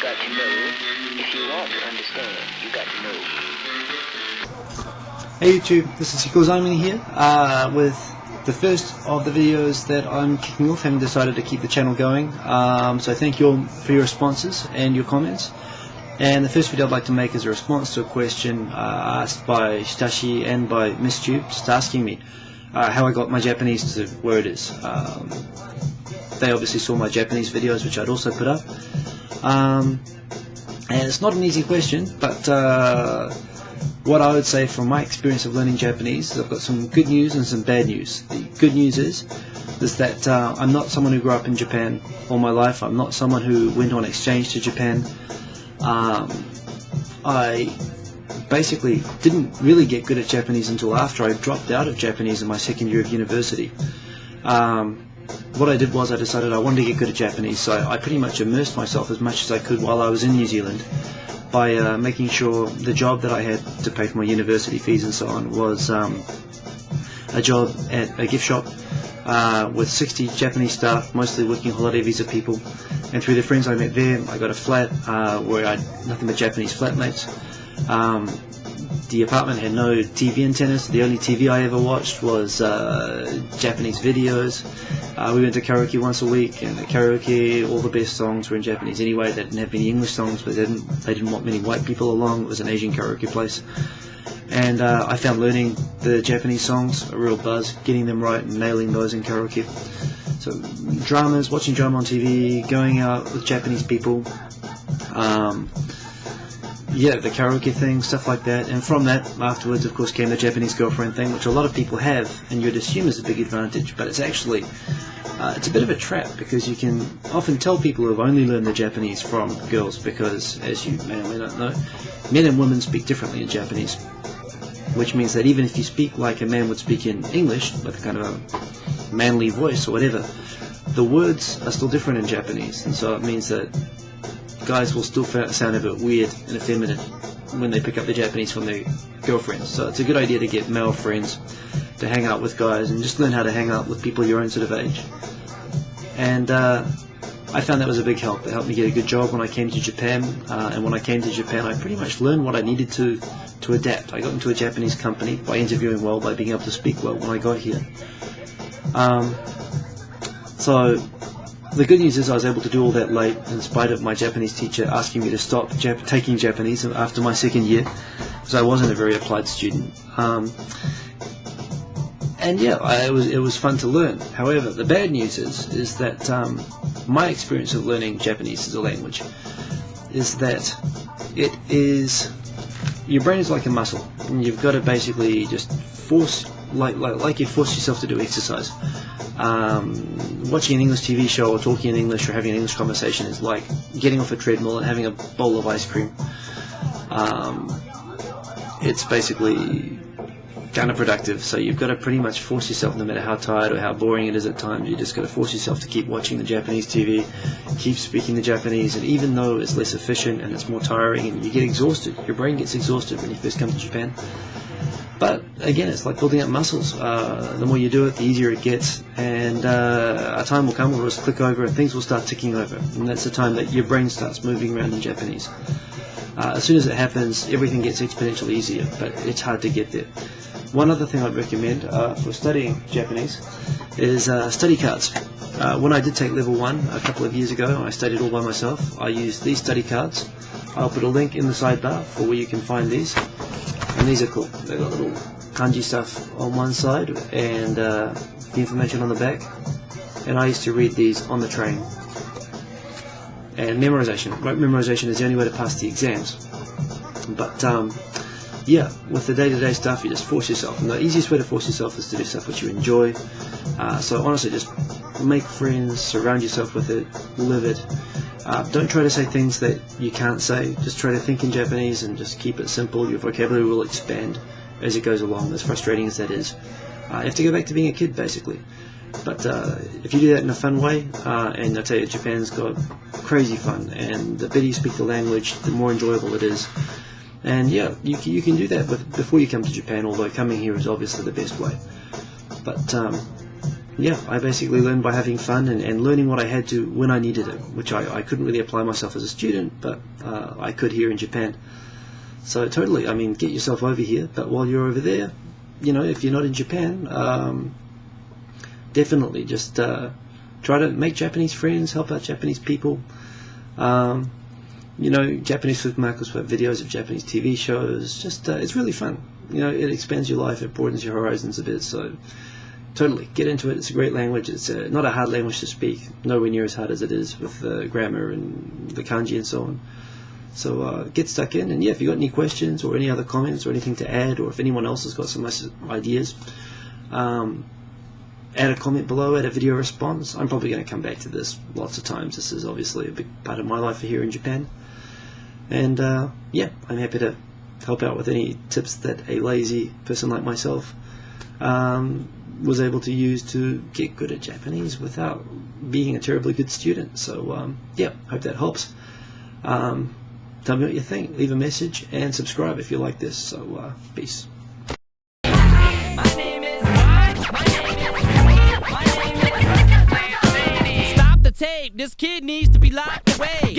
got to know. If you want to understand, you got to know. Hey YouTube, this is Hikozami here with the first of the videos that I'm kicking off, having decided to keep the channel going. So thank you all for your responses and your comments. And the first video I'd like to make is a response to a question asked by Shitashi and by MissTube, just asking me how I got my Japanese to where it is. They obviously saw my Japanese videos, which I'd also put up. And it's not an easy question, but what I would say from my experience of learning Japanese is I've got some good news and some bad news. The good news is that I'm not someone who grew up in Japan all my life. I'm not someone who went on exchange to Japan. I basically didn't really get good at Japanese until after I dropped out of Japanese in my second year of university. What I did was I decided I wanted to get good at Japanese, so I pretty much immersed myself as much as I could while I was in New Zealand by making sure the job that I had to pay for my university fees and so on was a job at a gift shop with 60 Japanese staff, mostly working holiday visa people. And through the friends I met there, I got a flat where I had nothing but Japanese flatmates. The apartment had no TV antennas. The only TV I ever watched was Japanese videos. We went to karaoke once a week, and at karaoke all the best songs were in Japanese anyway. They didn't have any English songs, but they didn't want many white people along. It was an Asian karaoke place. And I found learning the Japanese songs a real buzz, getting them right and nailing those in karaoke. So dramas, watching drama on TV, going out with Japanese people, yeah, the karaoke thing, stuff like that. And from that, afterwards, of course, came the Japanese girlfriend thing, which a lot of people have, and you'd assume is a big advantage, but it's actually, it's a bit of a trap, because you can often tell people who have only learned the Japanese from girls, because, as you may or may not know, men and women speak differently in Japanese, which means that even if you speak like a man would speak in English, with kind of a manly voice or whatever, the words are still different in Japanese, and so it means that guys will still sound a bit weird and effeminate when they pick up the Japanese from their girlfriends. So it's a good idea to get male friends to hang out with guys and just learn how to hang out with people your own sort of age. And I found that was a big help. It helped me get a good job when I came to Japan, and when I came to Japan I pretty much learned what I needed to adapt. I got into a Japanese company by interviewing well, by being able to speak well when I got here. So the good news is I was able to do all that late, in spite of my Japanese teacher asking me to stop taking Japanese after my second year, because I wasn't a very applied student. And yeah, it was fun to learn. However, the bad news is that my experience of learning Japanese as a language is that your brain is like a muscle, and you've got to basically just force, like you force yourself to do exercise. Watching an English TV show or talking in English or having an English conversation is like getting off a treadmill and having a bowl of ice cream. It's basically counterproductive, so you've got to pretty much force yourself, no matter how tired or how boring it is at times, you just got to force yourself to keep watching the Japanese TV, keep speaking the Japanese, and even though it's less efficient and it's more tiring and you get exhausted, your brain gets exhausted when you first come to Japan. But again, it's like building up muscles. The more you do it, the easier it gets, and a time will come where it'll just click over and things will start ticking over, and that's the time that your brain starts moving around in Japanese. As soon as it happens, everything gets exponentially easier, but it's hard to get there. One other thing I'd recommend for studying Japanese is study cards. When I did take level 1 a couple of years ago, I studied all by myself. I used these study cards. I'll put a link in the sidebar for where you can find these. And these are cool. They've got little kanji stuff on one side and the information on the back. And I used to read these on the train. And memorization. Rote memorization is the only way to pass the exams. But yeah, with the day-to-day stuff, you just force yourself. And the easiest way to force yourself is to do stuff which you enjoy. So honestly, just make friends, surround yourself with it, live it. Don't try to say things that you can't say. Just try to think in Japanese and just keep it simple. Your vocabulary will expand as it goes along, as frustrating as that is. You have to go back to being a kid, basically. But if you do that in a fun way, and I tell you, Japan's got crazy fun, and the better you speak the language, the more enjoyable it is. And yeah, you can do that before you come to Japan, although coming here is obviously the best way. But yeah, I basically learned by having fun and learning what I had to when I needed it, which I couldn't really apply myself as a student, but I could here in Japan. So totally, I mean, get yourself over here, but while you're over there, you know, if you're not in Japan, definitely just try to make Japanese friends, help out Japanese people. You know, Japanese supermarkets with videos of Japanese TV shows. Just it's really fun. You know, it expands your life, it broadens your horizons a bit. So totally get into it. It's a great language. It's not a hard language to speak, nowhere near as hard as it is with the grammar and the kanji and so on. So get stuck in, and yeah, if you got any questions or any other comments or anything to add, or if anyone else has got some nice ideas, add a comment below, add a video response. I'm probably going to come back to this lots of times. This is obviously a big part of my life here in Japan. And yeah, I'm happy to help out with any tips that a lazy person like myself was able to use to get good at Japanese without being a terribly good student. So yeah, hope that helps. Tell me what you think, leave a message, and subscribe if you like this. So peace. Stop the tape, this kid needs to be locked away.